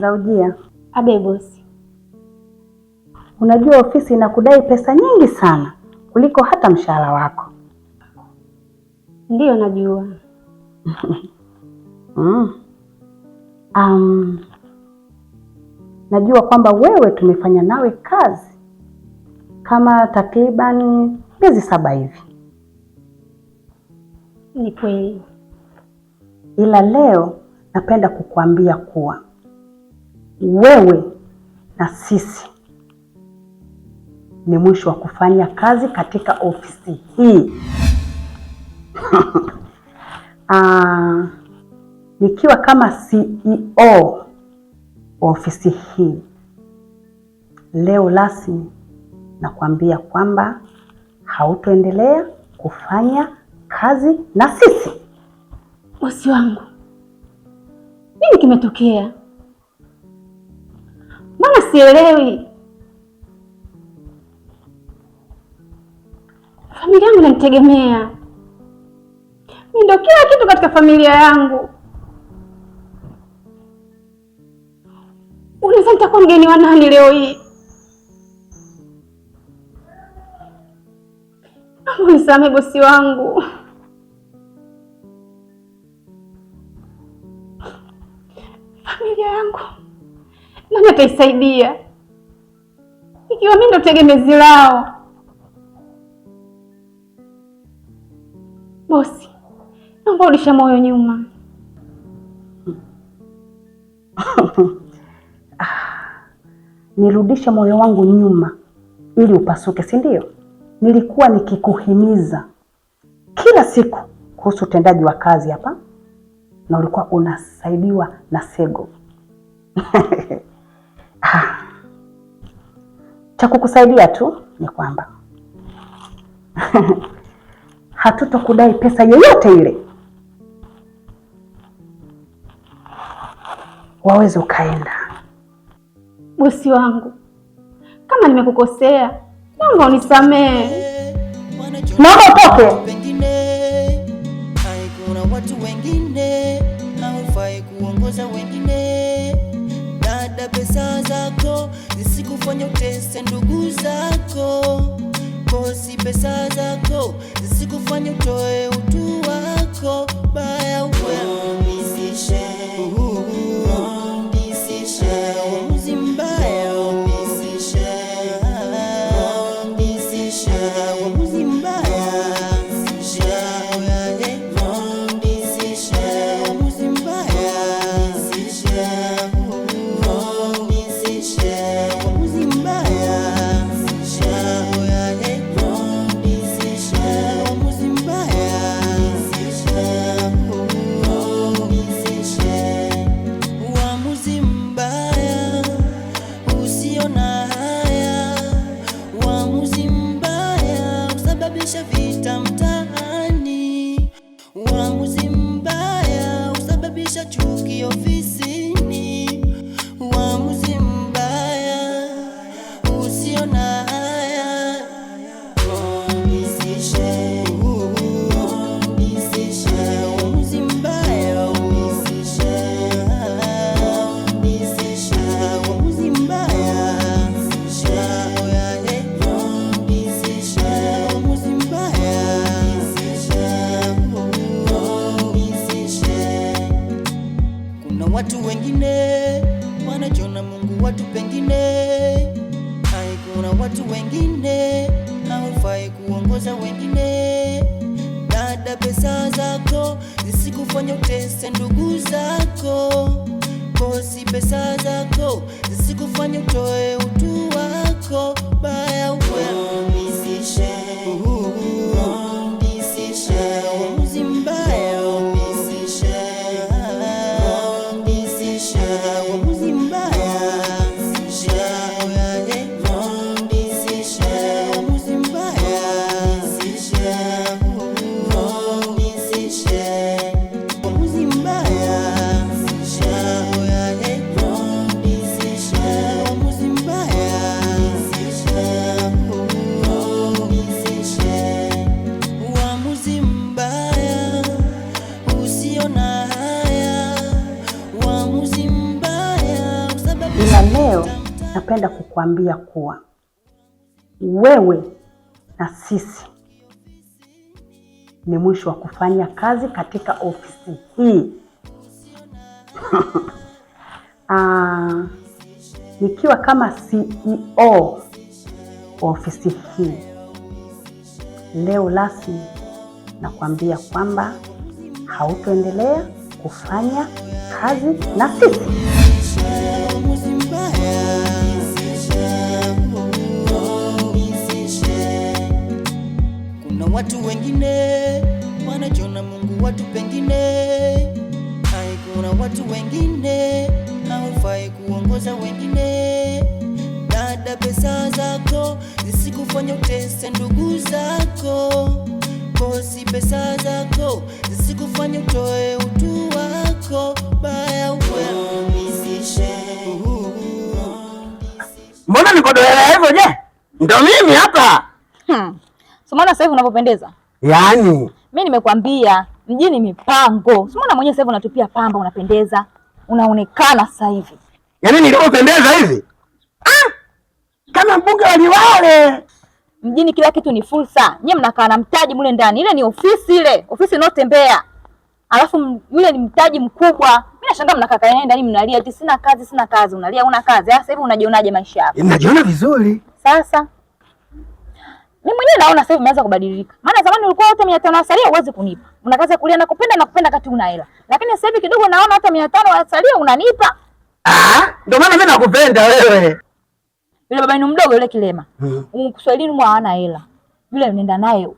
za ujia. Abe bosi. Unajua ofisi inakudai pesa nyingi sana kuliko hata mshahara wako. Ndiyo najua. Najua kwamba wewe tumefanya nawe kazi kama takribani miezi 7 hivi. Ni kweli. Ila leo napenda kukuambia kuwa wewe na sisi ni mwisho wa kufanya kazi katika ofisi hii. Nikiwa kama CEO wa ofisi hii, leo rasmi nakwambia kwamba hautoendelea kufanya kazi na sisi. Bosi wangu, nini kimetokea? Mbona sielewi? Familia yangu inanitegemea. Mimi ndio kila kitu katika familia yangu. Unaweza nitakuwa mgeni wa nani leo hii? Unisamehe bosi wangu. Familia yangu nani ataisaidia ikiwa mimi ndo tegemezi lao? Bosi, naomba urudishe moyo nyuma. Nirudishe moyo wangu nyuma ili upasuke, si ndio? Nilikuwa nikikuhimiza kila siku kuhusu utendaji wa kazi hapa na ulikuwa unasaidiwa na Sego. Cha kukusaidia tu ni kwamba hatutokudai pesa yoyote ile. Waweze ukaenda. Bosi wangu, kama nimekukosea, naomba unisamehe. Naomba utoke. Pengine haikuna watu wengine, haufai kuongoza wengine. Dada, pesa zako zisikufanya utese ndugu zako. Bosi, pesa zako zisikufanya utoe utu wako. Baya umisishe vita mtaani. Uamuzi mbaya usababisha chuki ofisini. Uamuzi mbaya usio na haya. Umisishe, umisishe. Uamuzi mbaya umisishe, umisishe. Uamuzi mbaya watu wengine wanajiona Mungu, watu pengine haikuna watu wengine, haufai kuongoza wengine. Dada, pesa zako zisikufanya utese ndugu zako. Bosi, pesa zako zisikufanya utoe utu wako. Baya umisishe, umisishe. Uamuzi mbaya umisishe, uamuzi mbaya umisishe, uamuzi mbaya umisishe, uamuzi mbaya umisishe, uamuzi mbaya napenda kukuambia kuwa wewe na sisi ni mwisho wa kufanya kazi katika ofisi hii. Nikiwa kama CEO wa ofisi hii, leo rasmi nakwambia kwamba hautoendelea kufanya kazi na sisi. Kuna watu wengine wanajiona Mungu, watu pengine hai. Kuna watu wengine hawafai kuongoza wengine. Dada, pesa zako zisikufanya utese ndugu zako. Bosi, pesa zako zisikufanya utoe utu wako. Baya umisishe. Mbona nikodoela hivyo je? Ndio mimi hapa. Simona sasa hivi unapopendeza. Yaani Mimi nimekwambia mjini mipango. Simona mwenyewe sasa hivi unatupia pamba, unapendeza. Unaonekana sasa hivi. yaani nilipopendeza hivi? Kama mbunge wa Liwale. Mjini kila kitu ni fursa. Nyie mnakaa na mtaji mule ndani. Ile ni ofisi ile. Ofisi inayotembea. Alafu yule ni mtaji mkubwa. Mimi nashangaa mnakaa kae ndani mnalia eti sina kazi, sina kazi. Unalia una kazi. Sasa hivi unajionaje maisha yako? Najiona vizuri. Sasa mimi mwenyewe naona sasa hivi umeanza kubadilika. Maana zamani ulikuwa hata 500 asalia uweze kunipa. Una kazi ya kulia na kupenda kati una hela. Lakini sasa hivi kidogo naona hata 500 asalia unanipa. Ndio maana mimi nakupenda wewe. Yule baba yenu mdogo yule kilema. Kiswahilini mwa hana hela. Yule nenda naye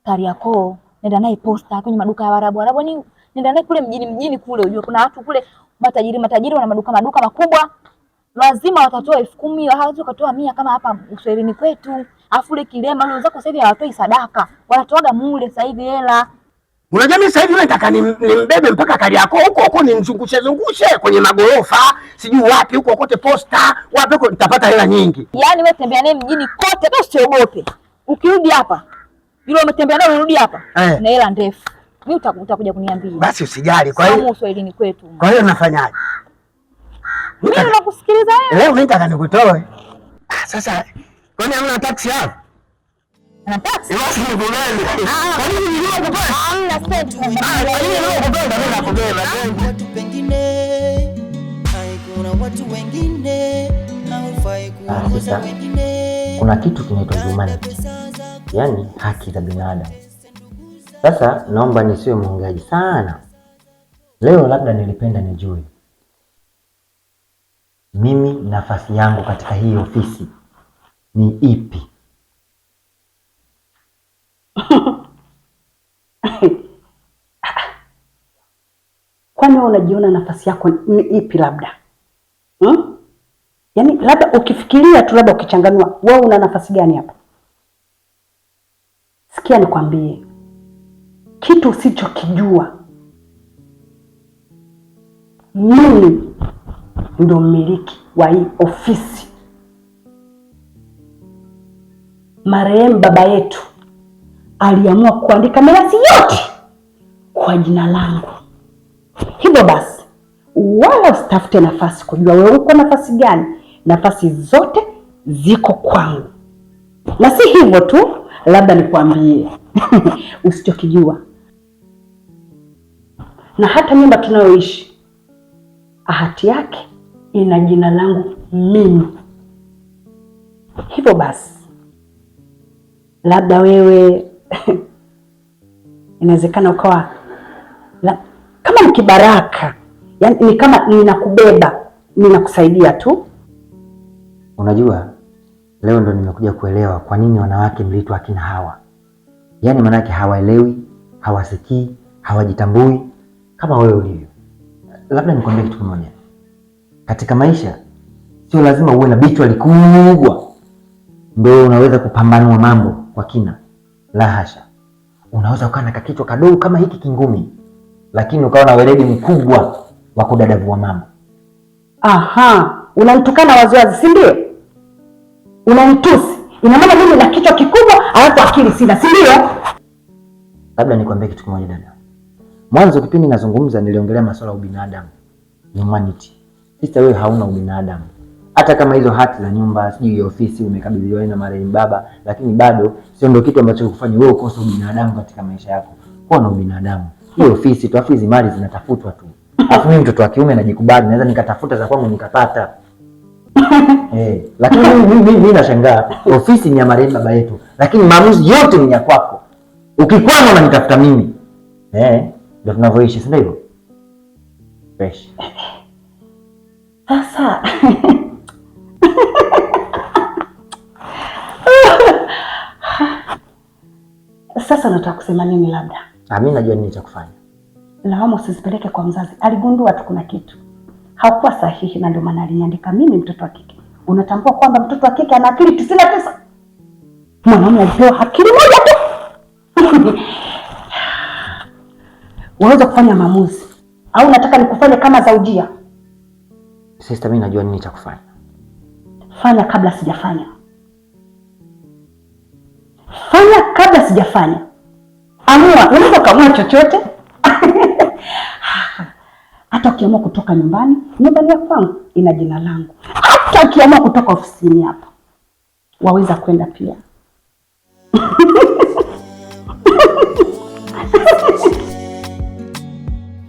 Kariakoo, nenda naye Posta kwenye maduka ya Waarabu. Waarabu ni nenda naye kule mjini kule, unajua kuna watu kule matajiri wana maduka makubwa. Lazima watatoa 10,000, hawezi kutoa 100 kama hapa Uswahilini kwetu. Afu ile kilema leo zako sasa hivi hawatoi sadaka. Wanatoaga mule sasa hivi hela. Unajua mimi sasa hivi nataka nimbebe mpaka Kariakoo huko nimzungushe kwenye magorofa, sijui wapi huko kote Posta, wapi huko nitapata hela nyingi. Yaani wewe tembea naye mjini kote, hata usiogope. Ukirudi hapa, yule umetembea naye urudi hapa, na hela ndefu. Mimi utakuja kuniambia. Basi usijali, kwa hiyo Uswahilini kwetu. Kwa hiyo nafanyaje? Mimi nakusikiliza wewe. Leo mimi nataka nikutoe. Sasa kwani hamna taxi hapa? Na taxi? Basi nikubebe. Kwa nini nilikuwa kupenda? Hamna stendi. Kwa nini leo kupenda mimi nakubeba? Watu pengine hai. Kuna watu wengine hawafai kuongoza wengine. Kuna kitu kinaitwa humanity, yaani haki za binadamu. Sasa naomba nisiwe mwongeaji sana. Leo labda nilipenda nijue mimi nafasi yangu katika hii ofisi ni ipi? Kwani wewe unajiona nafasi yako ni ipi labda? Yaani labda ukifikiria tu, labda ukichanganua, wewe una nafasi gani hapa? Sikia nikwambie kitu usichokijua. Mimi ndo mmiliki wa hii ofisi. Marehemu baba yetu aliamua kuandika mirasi yote kwa jina langu. Hivyo basi, wala usitafute nafasi kujua wewe uko nafasi gani. Nafasi zote ziko kwangu. Na si hivyo tu, labda nikwambie usichokijua. Na hata nyumba tunayoishi, hati yake ina jina langu mimi. Hivyo basi, labda wewe inawezekana ukawa kama mkibaraka, yaani ni kama ninakubeba, ninakusaidia tu. Unajua, leo ndo nimekuja kuelewa kwa nini wanawake mliitwa akina Hawa. Yaani manake hawaelewi, hawasikii, hawajitambui kama wewe ulivyo. Labda nikwambie kitu kimoja. Katika maisha sio lazima uwe na bichwa likubwa ndio unaweza kupambanua mambo kwa kina. La hasha. Unaweza ukawa na kichwa kadogo kama hiki kingumi, lakini ukawa na weledi mkubwa wa kudadavua mambo. Unanitukana waziwazi, si ndio? Unanitusi. Ina maana mimi na kichwa kikubwa alafu akili sina, si ndio? Labda nikwambie kitu kimoja dada. Mwanzo kipindi nazungumza niliongelea masuala ya ubinadamu, humanity. Sasa wewe hauna ubinadamu. hata kama hizo hati za nyumba sijui ya ofisi umekabidhiwa na marehemu baba, lakini bado sio ndio kitu ambacho kufanya wewe ukose ubinadamu katika maisha yako. Kuwa na ubinadamu. Hii ofisi tu, afu hizi mali zinatafutwa tu. Alafu mimi mtoto wa kiume najikubali, naweza nikatafuta za kwangu nikapata. Lakini mimi nashangaa, ofisi ni ya marehemu baba yetu, lakini maamuzi yote ni ya kwako. Ukikwama unanitafuta mimi. Ndio tunavyoishi, si ndio hivyo? Fresh. Sasa sasa nataka kusema nini? Labda mimi najua nini cha kufanya. Lawama usizipeleke kwa mzazi. Aligundua tu kuna kitu haukuwa sahihi, na ndio maana aliniandika mimi mtoto wa kike. Unatambua kwamba mtoto wa kike ana akili 99? Mwanaume alipewa akili moja tu. Unaweza kufanya maamuzi au unataka nikufanye kama Zaujia? Sister, mimi najua nini cha kufanya. Fanya kabla sijafanya. Fanya kabla sijafanya. Amua, unaweza kuamua chochote. Hata ukiamua kutoka nyumbani ya kwangu ina jina langu. Hata ukiamua kutoka ofisini hapa waweza kwenda pia.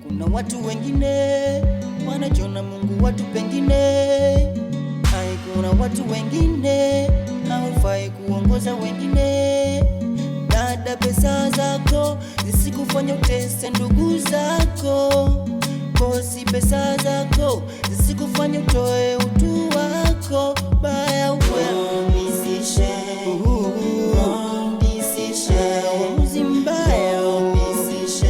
Kuna watu wengine wanajona Mungu watu pengine. Hai, kuna watu wengine haufai kuongoza wengine. Dada, pesa zako zisikufanya utese ndugu zako. Kosi, pesa zako zisikufanya utoe utu wako. Baya uamisishe uamuzi mbaya. Uamuzi mbaya.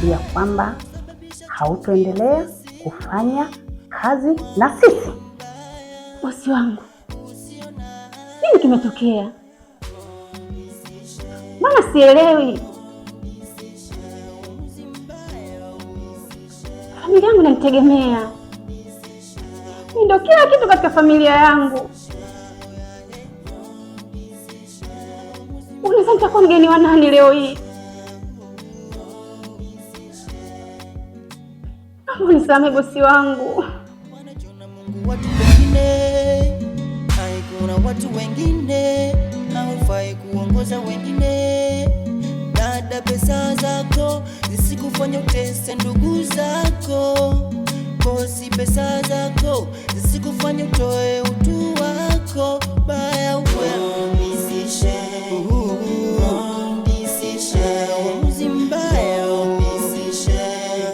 Nakwambia kwamba hautoendelea kufanya kazi na sisi. Bosi wangu, nini kimetokea? Maana sielewi. Familia yangu inanitegemea. Mimi ndio kila kitu katika familia yangu. Unaweza nitakuwa mgeni wa nani leo hii? Unisamehe bosi wangu. Wanajona Mungu watu wengine. Hai, kuna watu wengine haufai kuongoza wengine. Dada, pesa zako zisikufanya utese ndugu zako. Kosi, pesa zako zisikufanya utoe utu wako. Baya uamisishe uamuzi mbaya. Uamuzi mbaya.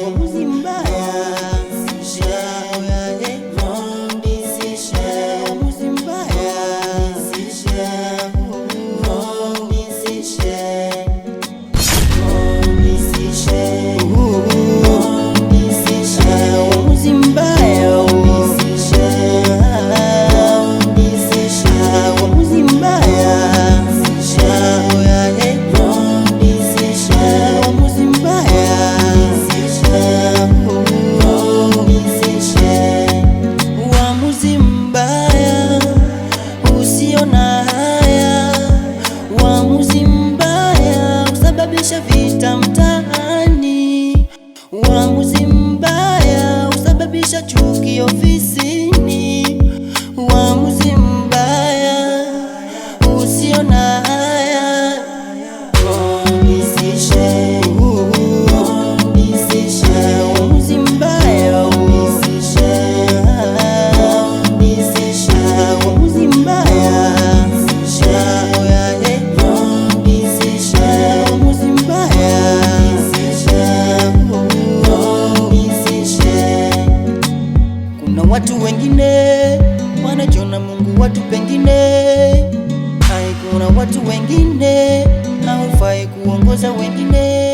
Uamuzi mbaya. watu pengine. Hai, kuna watu wengine haufai kuongoza wengine.